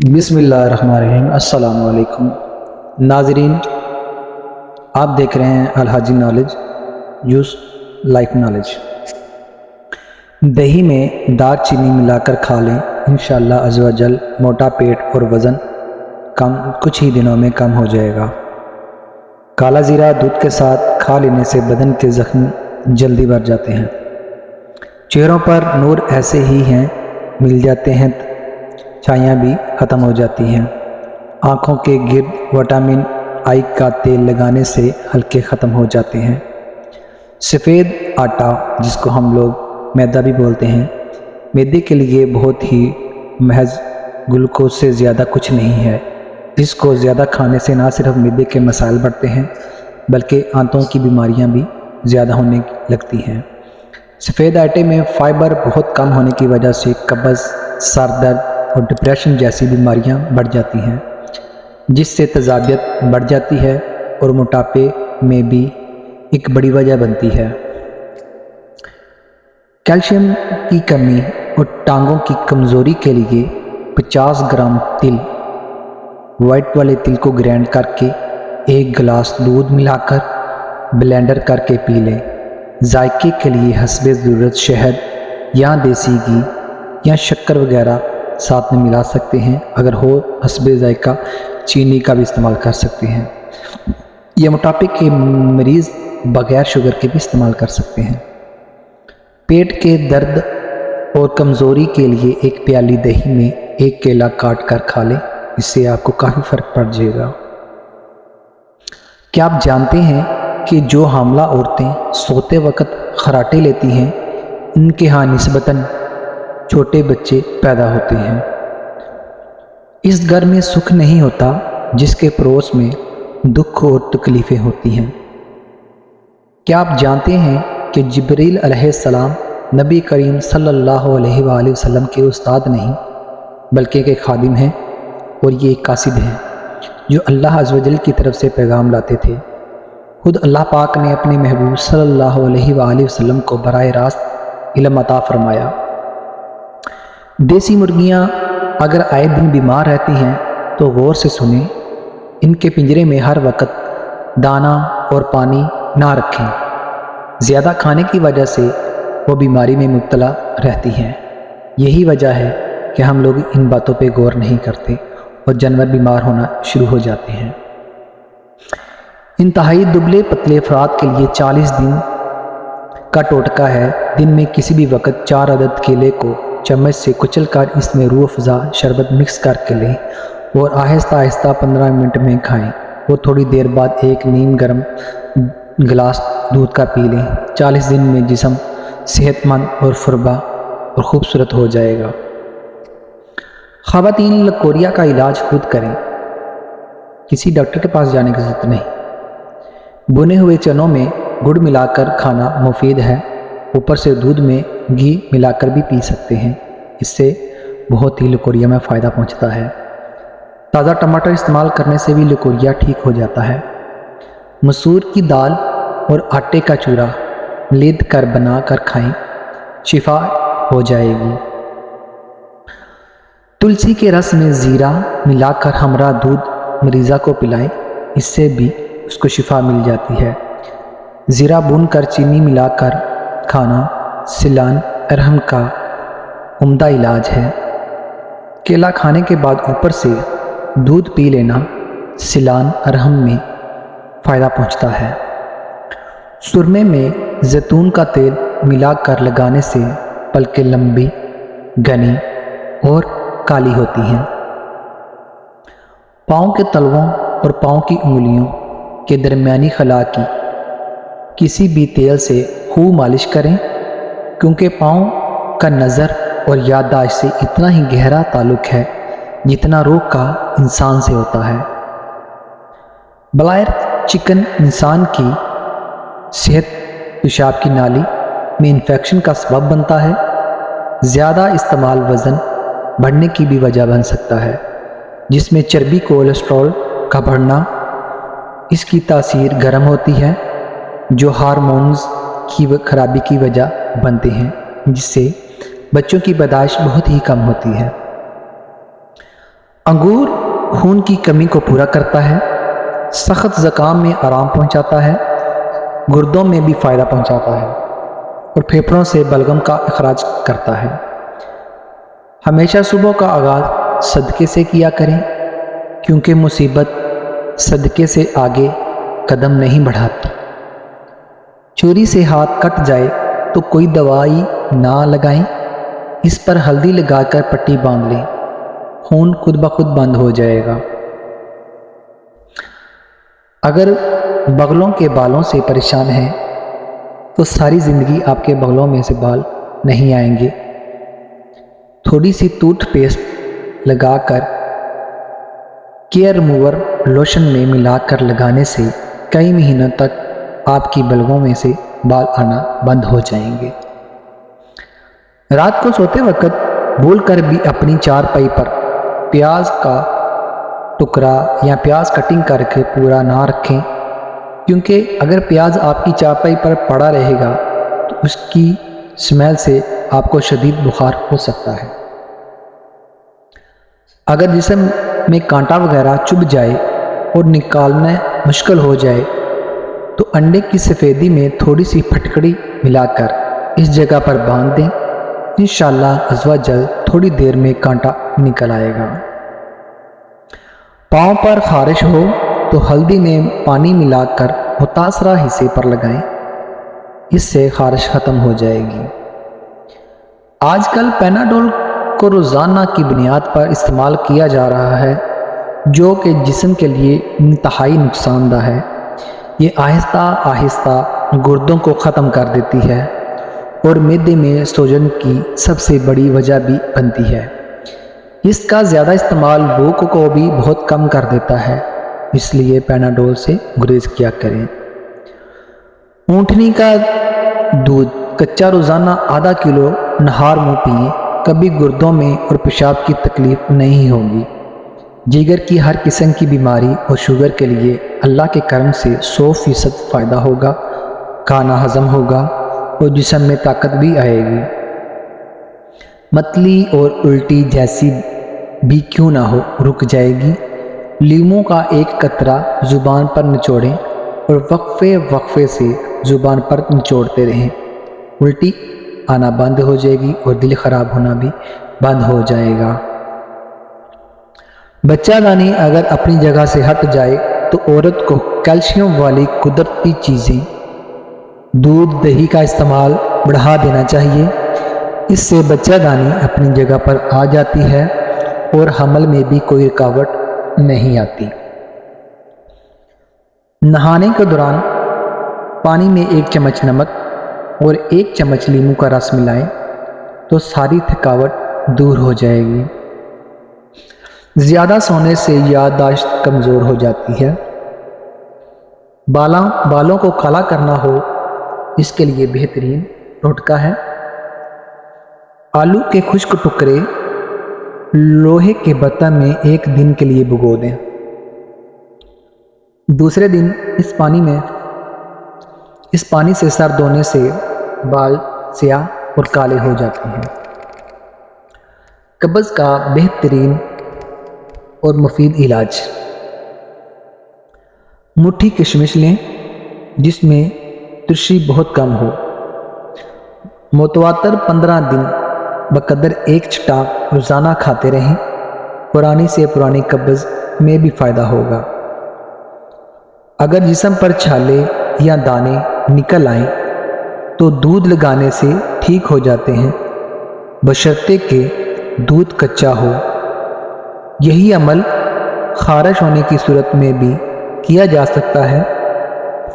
بسم اللہ الرحمن الرحیم۔ السلام علیکم ناظرین، آپ دیکھ رہے ہیں الحاجی نالج یوز لائف نالج۔ دہی میں دار چینی ملا کر کھا لیں، انشاءاللہ عز و جل موٹا پیٹ اور وزن کچھ ہی دنوں میں کم ہو جائے گا۔ کالا زیرہ دودھ کے ساتھ کھا لینے سے بدن کے زخم جلدی بھر جاتے ہیں، چہروں پر نور ایسے ہی ہیں مل جاتے ہیں، چھائیاں بھی ختم ہو جاتی ہیں، آنکھوں کے گرد وٹامن آئی کا تیل لگانے سے ہلکے ختم ہو جاتے ہیں۔ سفید آٹا، جس کو ہم لوگ میدا بھی بولتے ہیں، میدے کے لیے بہت ہی محض گلوکوز سے زیادہ کچھ نہیں ہے۔ اس کو زیادہ کھانے سے نہ صرف میدے کے مسائل بڑھتے ہیں بلکہ آنتوں کی بیماریاں بھی زیادہ ہونے لگتی ہیں۔ سفید آٹے میں فائبر بہت کم ہونے کی وجہ سے قبض، سر درد اور ڈپریشن جیسی بیماریاں بڑھ جاتی ہیں، جس سے تیزابیت بڑھ جاتی ہے اور موٹاپے میں بھی ایک بڑی وجہ بنتی ہے۔ کیلشیم کی کمی اور ٹانگوں کی کمزوری کے لیے 50 گرام تل، وائٹ والے تل کو گرینڈ کر کے 1 گلاس دودھ ملا کر بلینڈر کر کے پی لیں۔ ذائقے کے لیے حسب ضرورت شہد یا دیسی گھی یا شکر وغیرہ ساتھ میں ملا سکتے ہیں، اگر ہو حسب ذائقہ چینی کا بھی استعمال کر سکتے ہیں۔ یہ موٹاپے کے مریض بغیر شوگر کے بھی استعمال کر سکتے ہیں۔ پیٹ کے درد اور کمزوری کے لیے 1 پیالی دہی میں 1 کیلا کاٹ کر کھا لیں، اس سے آپ کو کافی فرق پڑ جائے گا۔ کیا آپ جانتے ہیں کہ جو حاملہ عورتیں سوتے وقت خراٹے لیتی ہیں، ان کے ہاں نسبتاً چھوٹے بچے پیدا ہوتے ہیں۔ اس گھر میں سکھ نہیں ہوتا جس کے پڑوس میں دکھ اور تکلیفیں ہوتی ہیں۔ کیا آپ جانتے ہیں کہ جبریل علیہ السلام نبی کریم صلی اللہ علیہ وآلہ وسلم کے استاد نہیں بلکہ ایک خادم ہیں، اور یہ ایک قاصد ہیں جو اللہ عز و جل کی طرف سے پیغام لاتے تھے۔ خود اللہ پاک نے اپنے محبوب صلی اللہ علیہ وآلہ وسلم کو براہ راست علم عطا فرمایا۔ دیسی مرغیاں اگر آئے دن بیمار رہتی ہیں تو غور سے سنیں، ان کے پنجرے میں ہر وقت دانہ اور پانی نہ رکھیں، زیادہ کھانے کی وجہ سے وہ بیماری میں مبتلا رہتی ہیں۔ یہی وجہ ہے کہ ہم لوگ ان باتوں پہ غور نہیں کرتے اور جانور بیمار ہونا شروع ہو جاتے ہیں۔ انتہائی دبلے پتلے افراد کے لیے 40 دن کا ٹوٹکا ہے۔ دن میں کسی بھی وقت 4 عدد کیلے کو چمچ سے کچل کر اس میں روح افزا شربت مکس کر کے لیں اور آہستہ آہستہ 15 منٹ میں کھائیں، اور تھوڑی دیر بعد 1 نیم گرم گلاس دودھ کا پی لیں۔ 40 دن میں جسم صحت مند اور فربا اور خوبصورت ہو جائے گا۔ خواتین لکوریا کا علاج خود کریں، کسی ڈاکٹر کے پاس جانے کی ضرورت نہیں۔ بنے ہوئے چنوں میں گڑ ملا کر کھانا مفید ہے، اوپر سے دودھ میں گھی ملا کر بھی پی سکتے ہیں، اس سے بہت ہی لکوریا میں فائدہ پہنچتا ہے۔ تازہ ٹماٹر استعمال کرنے سے بھی لکوریا ٹھیک ہو جاتا ہے۔ مسور کی دال اور آٹے کا چورا لید کر بنا کر کھائیں، شفا ہو جائے گی۔ تلسی کے رس میں زیرہ ملا کر ہمراہ دودھ مریضہ کو پلائیں، اس سے بھی اس کو شفا مل جاتی ہے۔ زیرہ بھون کر چینی ملا کر کھانا سیلان ارحم کا عمدہ علاج ہے۔ کیلا کھانے کے بعد اوپر سے دودھ پی لینا سیلان ارحم میں فائدہ پہنچتا ہے۔ سرمے میں زیتون کا تیل ملا کر لگانے سے پلکیں لمبی، گھنی اور کالی ہوتی ہیں۔ پاؤں کے تلووں اور پاؤں کی انگلیوں کے درمیانی خلا کی کسی بھی تیل سے خوب مالش کریں، کیونکہ پاؤں کا نظر اور یادداشت سے اتنا ہی گہرا تعلق ہے جتنا روح کا انسان سے ہوتا ہے۔ بلائر چکن انسان کی صحت پیشاب کی نالی میں انفیکشن کا سبب بنتا ہے۔ زیادہ استعمال وزن بڑھنے کی بھی وجہ بن سکتا ہے، جس میں چربی کولیسٹرول کا بڑھنا، اس کی تاثیر گرم ہوتی ہے جو ہارمونز کی خرابی کی وجہ بنتے ہیں، جس سے بچوں کی پیدائش بہت ہی کم ہوتی ہے۔ انگور خون کی کمی کو پورا کرتا ہے، سخت زکام میں آرام پہنچاتا ہے، گردوں میں بھی فائدہ پہنچاتا ہے اور پھیپھڑوں سے بلغم کا اخراج کرتا ہے۔ ہمیشہ صبح کا آغاز صدقے سے کیا کریں، کیونکہ مصیبت صدقے سے آگے قدم نہیں بڑھاتی۔ چوری سے ہاتھ کٹ جائے تو کوئی دوائی نہ لگائیں، اس پر ہلدی لگا کر پٹی باندھ لیں، خون خود بخود بند ہو جائے گا۔ اگر بغلوں کے بالوں سے پریشان ہیں تو ساری زندگی آپ کے بغلوں میں سے بال نہیں آئیں گے۔ تھوڑی سی ٹوتھ پیسٹ لگا کر کیئر ریموور لوشن میں ملا کر لگانے سے کئی مہینوں تک آپ کی بلغوں میں سے بال آنا بند ہو جائیں گے۔ رات کو سوتے وقت بھول کر بھی اپنی چارپائی پر پیاز کا ٹکڑا یا پیاز کٹنگ کر کے پورا نہ رکھیں، کیونکہ اگر پیاز آپ کی چارپائی پر پڑا رہے گا تو اس کی اسمیل سے آپ کو شدید بخار ہو سکتا ہے۔ اگر جسم میں کانٹا وغیرہ چبھ جائے اور نکالنا مشکل ہو جائے تو انڈے کی سفیدی میں تھوڑی سی پھٹکڑی ملا کر اس جگہ پر باندھ دیں، انشاءاللہ عز و جل تھوڑی دیر میں کانٹا نکل آئے گا۔ پاؤں پر خارش ہو تو ہلدی میں پانی ملا کر متاثرہ حصے پر لگائیں، اس سے خارش ختم ہو جائے گی۔ آج کل پیناڈول کو روزانہ کی بنیاد پر استعمال کیا جا رہا ہے، جو کہ جسم کے لیے انتہائی نقصان دہ ہے۔ یہ آہستہ آہستہ گردوں کو ختم کر دیتی ہے اور معدے میں سوجن کی سب سے بڑی وجہ بھی بنتی ہے۔ اس کا زیادہ استعمال بھوک کو بھی بہت کم کر دیتا ہے، اس لیے پیناڈول سے گریز کیا کریں۔ اونٹنی کا دودھ کچا روزانہ آدھا کلو نہار منہ پئیں، کبھی گردوں میں اور پیشاب کی تکلیف نہیں ہوگی۔ جگر کی ہر قسم کی بیماری اور شوگر کے لیے اللہ کے کرم سے 100% فائدہ ہوگا، کھانا ہضم ہوگا اور جسم میں طاقت بھی آئے گی۔ متلی اور الٹی جیسی بھی کیوں نہ ہو رک جائے گی۔ لیموں کا ایک قطرہ زبان پر نچوڑیں اور وقفے سے زبان پر نچوڑتے رہیں، الٹی آنا بند ہو جائے گی اور دل خراب ہونا بھی بند ہو جائے گا۔ بچہ دانی اگر اپنی جگہ سے ہٹ جائے تو عورت کو کیلشیم والی قدرتی چیزیں دودھ دہی کا استعمال بڑھا دینا چاہیے، اس سے بچہ دانی اپنی جگہ پر آ جاتی ہے اور حمل میں بھی کوئی رکاوٹ نہیں آتی۔ نہانے کے دوران پانی میں 1 چمچ نمک اور 1 چمچ لیموں کا رس ملائیں تو ساری تھکاوٹ دور ہو جائے گی۔ زیادہ سونے سے یادداشت کمزور ہو جاتی ہے۔ بالوں کو کالا کرنا ہو، اس کے لیے بہترین ٹوٹکا ہے، آلو کے خشک ٹکڑے لوہے کے برتن میں 1 دن کے لیے بھگو دیں، دوسرے دن اس پانی سے سر دھونے سے بال سیاہ اور کالے ہو جاتے ہیں۔ قبض کا بہترین اور مفید علاج، مٹھی کشمش لیں جس میں ترشی بہت کم ہو، متواتر 15 دن بقدر 1 چھٹا روزانہ کھاتے رہیں، پرانی سے پرانی قبض میں بھی فائدہ ہوگا۔ اگر جسم پر چھالے یا دانے نکل آئیں تو دودھ لگانے سے ٹھیک ہو جاتے ہیں، بشرطے کہ دودھ کچا ہو۔ یہی عمل خارش ہونے کی صورت میں بھی کیا جا سکتا ہے،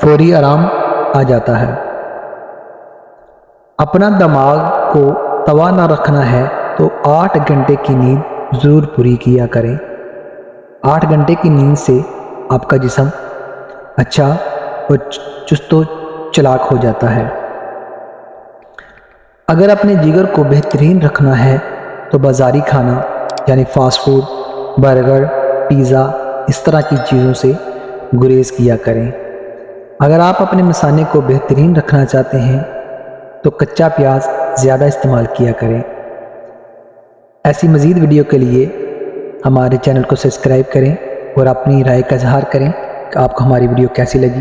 فوری آرام آ جاتا ہے۔ اپنا دماغ کو توانا رکھنا ہے تو 8 گھنٹے کی نیند ضرور پوری کیا کریں۔ 8 گھنٹے کی نیند سے آپ کا جسم اچھا اور چست و چلاک ہو جاتا ہے۔ اگر اپنے جگر کو بہترین رکھنا ہے تو بازاری کھانا یعنی فاسٹ فوڈ، برگر، پیزا اس طرح کی چیزوں سے گریز کیا کریں۔ اگر آپ اپنے مثانے کو بہترین رکھنا چاہتے ہیں تو کچا پیاز زیادہ استعمال کیا کریں۔ ایسی مزید ویڈیو کے لیے ہمارے چینل کو سبسکرائب کریں اور اپنی رائے کا اظہار کریں کہ آپ کو ہماری ویڈیو کیسی لگی۔